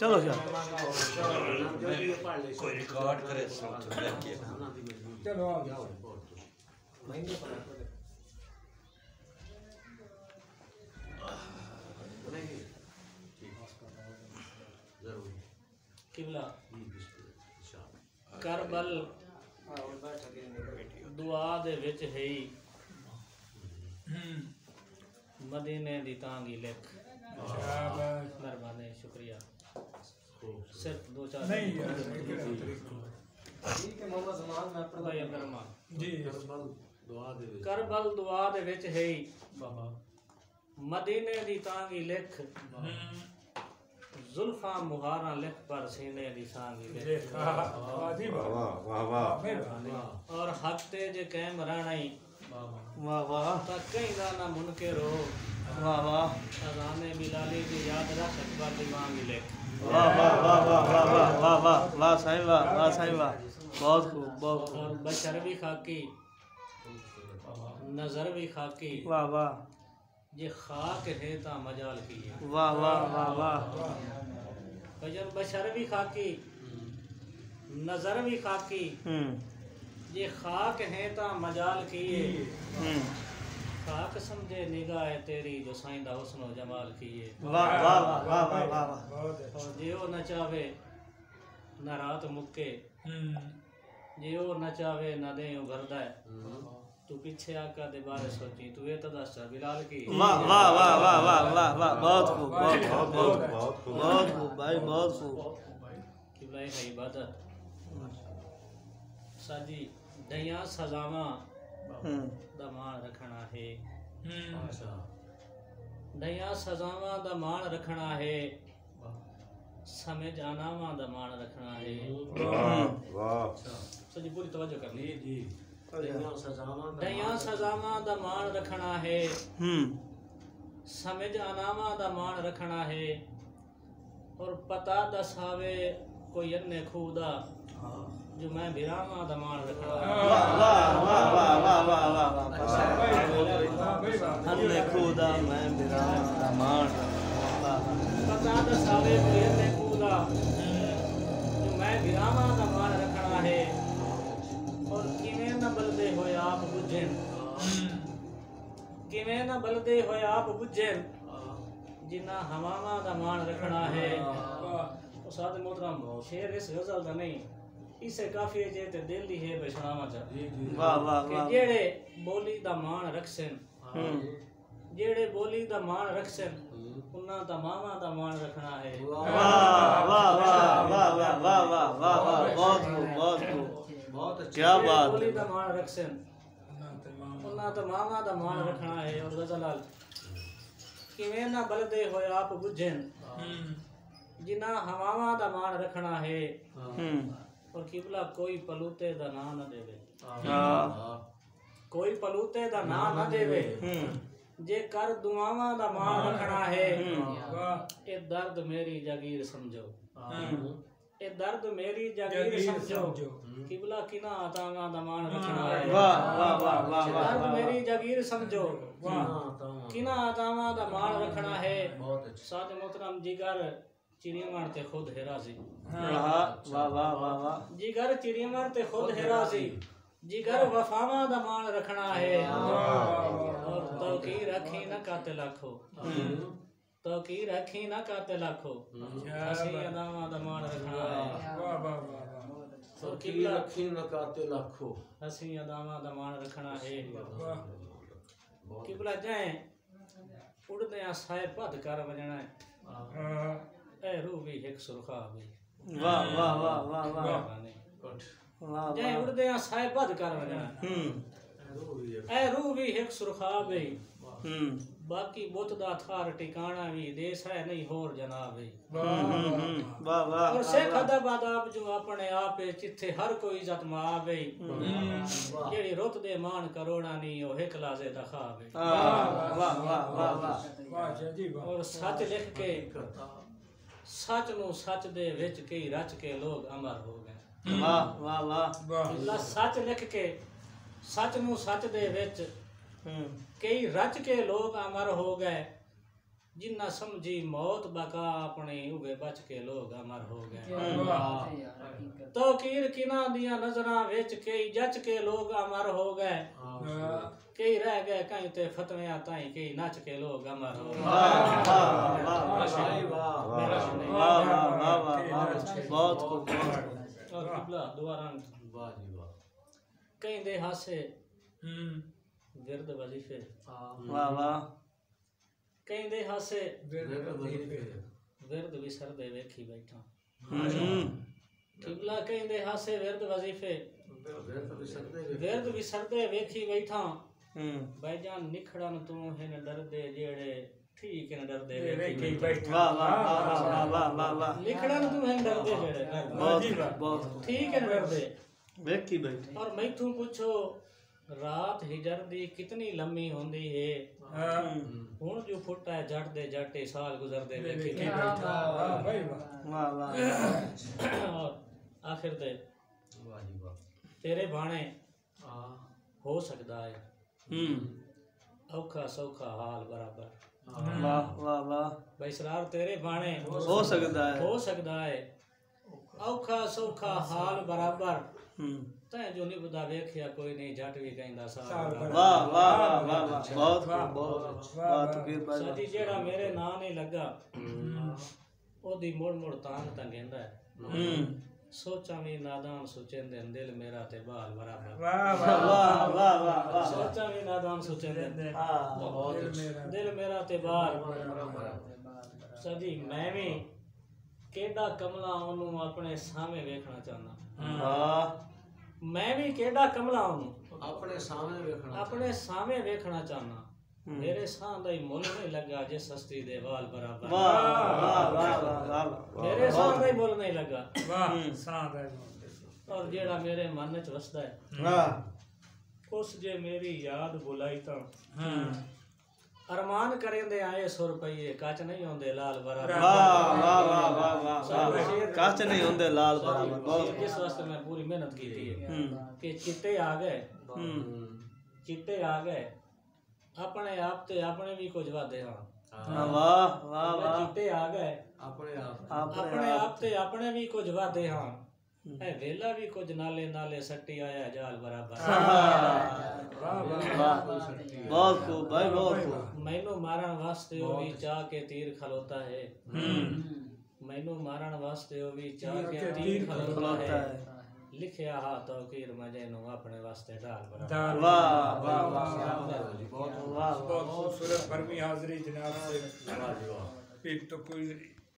चलो यार कोई रिकॉर्ड करे चलो आ गया किबला करबल दुआ दे विच है मदीने दी तांगी लिख मेहरबानी शुक्रिया सिर्फ दो चार नहीं यार ठीक है मोहम्मद जमान मैं अपना भाई अब्दुर्रहमान जी करबल दुआ दे विच है मदीने दी तांगी लिख जुल्फा मुहारा लिख पर सीने दी सांगी लिख जी वाह वाह वाह मेहरबानी और हक ते जे कैम रहनाई वाह वाह ता कहीं ना मुनकर हो वाह वाह अज़ाने बिलाली दी याद रख अकबर दी मांगी लिख वाह वाह वाह वाह वाह वाह वाह वाह वाह साहिब वाह साहिब बहुत खूब बहुत खूब और बशर भी खाकी नजर भी खाकी वाह वाह जे खाक है ता मजाल की है वाह वाह वाह वाह बजर बशर भी खाकी नजर भी खाकी जे खाक है ता मजाल की है खाक समझे निगाह तेरी जो साइंदा हुस्न जमाल की है वाह वाह वाह वाह वाह वाह बहुत और जे ओ न चावे न रात मुक्के जे ओ न चाहे न दे भरदा है तू पीछे आका दे बारे सोची तू ये तो दस बिलाल की वाह वाह वाह वाह वाह वाह वाह बहुत खूब बहुत खूब बहुत बहुत खूब बहुत खूब भाई बहुत खूब किबला है इबादत साजी दया सजावा दमान रखना है दया सजावा दमान रखना है समझ आनावा दमान रखना है वाह सजी पूरी तवज्जो करनी जी दया सजावा दमान रखना है समझ आनावा दमान रखना है और पता दसावे कोई अन्य खुदा जो मैं बिरामा दमान रखना है वाह वाह वाह वाह वाह वाह वाह मेहरबानी हमने खुदा मैं बिरा दमान पता दसावे कोई अन्य खुदा जो मैं बिरामा दमान रखना है और किवें न बलदे होए आप बुझें किवें न बलदे होए आप बुझें जिन्ना हवामा दमान रखना है उस्ताद मोहतरम शेर इस गजल दा नहीं इसे काफी जे ते दिल दी है बशनावा चा वाह वाह कि वाह जेड़े बोली दा मान रखसन जेड़े बोली दा मान रखसन उन्ना दा मामा दा मान रखना है वाह वाह वाह वाह वाह वाह वाह वाह वाह बहुत खूब बहुत खूब बहुत अच्छा क्या बात बोली है दा मान रखसन उन्ना दा मामा दा मान रखना है और गजलाल किवें ना बलदे होए आप बुझें जिन्ना हवावा दा मान रखना है और किबला कोई पलूते दा ना न देवे कोई पलूते दा ना न देवे जे कर दुआवा दा मान रखना है ए दर्द मेरी जागीर समझो ए दर्द मेरी जागीर समझो किबला किना आतावा दा मान रखना है वाह वाह वाह वाह वाह दर्द मेरी जागीर समझो किना आतावा दा मान रखना है बहुत अच्छा साथ मोहतरम जिगर चिड़ियामार ते खुद हेराजी वाह वाह वाह वाह वाह जिगर चिड़ियामार ते खुद हेराजी जिगर वफावा दा मान रखना है और तौकी रखी न काते लाखो तौकी रखी न काते लाखो हसी अदावा दा मान रखना है वाह वाह वाह और की किबला रखी न काते लाखो हसी अदावा दा मान रखना है वाह किबला जाए उड़दे आ साए पद कर वजना है ए रूह भी एक सुरखा भी वाह वाह वाह वाह वाह वाह जाए उड़दे आ साए पद कर वजना ए रूह भी एक सुरखा भी बाकी बुत दा थार ठिकाना भी देश है नहीं होर जनाब है वाह वाह और शेख अदब आदाब जो अपने आप है चिथे हर कोई इज्जत माब है जेड़ी रुत दे मान करोड़ा नहीं ओ एक लाजे दखा है वाह वाह वाह वाह वाह जी वाह और सच लिख के सच नु सच दे विच कई रच के लोग अमर हो गए वाह वाह वाह वाह अल्लाह सच लिख के सच नु सच दे विच कई रच के लोग अमर हो गए जिन्ना समझी मौत बका अपने उगे बच के लोग अमर हो गए तो कीर किना दिया नजरा विच कई जच के लोग अमर हो गए कई रह गए कहीं ते फतवियां ताई कई नच के लोग अमर हो गए बहुत खूब और किबला दोबारा कहीं दे हासे विरद वजीफे वाह वाह कहीं दे हासे विरद विसरदे वेखी बैठा किबला कहीं दे हासे विरद वजीफे विरद विसरदे वेखी बैठा भाईजान निखड़न तू हिन डरदे जेड़े ठीक न डरदे वेखी बैठा वाह वाह वाह वाह वाह वाह निखड़न तू हिन डरदे जेड़े बहुत बहुत ठीक न डरदे वेखी बैठी और मैथू पूछो रात हिजर दी कितनी लम्मी होंदी है हुण जो फुटा है जट दे जट साल गुजरदे वेखी बैठा वाह वाह और आखिर ते तेरे बाणे हो सकदा है औखा सौखा हाल बराबर वाह वाह वाह भाई सरार तेरे बाणे हो सकदा है औखा सौखा हाल बराबर तै जो निभदा वेखिया कोई नहीं जट भी कहंदा साल वाह वाह वाह वाह बहुत बहुत बात की बात साथी जेड़ा मेरे नां नहीं लगा ओदी मोड़ मोड़ तांग तंगेंदा है सोचा भी नादान सोचेंदे दिल मेरा ते बाल बराबर वाह वाह वाह वाह सोचा भी नादान सोचेंदे दिल मेरा ते बाल सदी मैं भी केड़ा कमला ओनू अपने सामने वेखना चाहना वाह मैं भी केड़ा कमला ओनू अपने सामने वेखना चाहना मेरे सां दा ही मुल नहीं लगा जे सस्ती दे बाल बराबर वाह वाह वाह वाह मेरे सां दा ही मुल नहीं लगा वाह और जेड़ा मेरे मन च वसदा है वाह उस जे मेरी याद बुलाई ता अरमान करेंदे आए 100 रुपये कच नहीं होंदे लाल बराबर वाह वाह वाह वाह वाह कच नहीं होंदे लाल बराबर बहुत जिस वास्ते मैं पूरी मेहनत की है कि चिट्टे आ गए अपने आप ते अपने भी कुछ वादे हां वाह वाह वाह चिट्टे आ गए अपने आप ते अपने भी कुछ वादे हां ए वेला भी कुछ नाले नाले सट्टी आया जाल बराबर बहुत खूब भाई बहुत खूब मैनू मारन वास्ते ओ भी चाह के तीर खलोता है मैनू मारन वास्ते ओ भी चाह के तीर खलोता है लिखिया हा तौकीर मजे नु अपने वास्ते डाल बराबर वाह वाह वाह बहुत खूबसूरत फरमी हाजिरी जनाब से एक तो कोई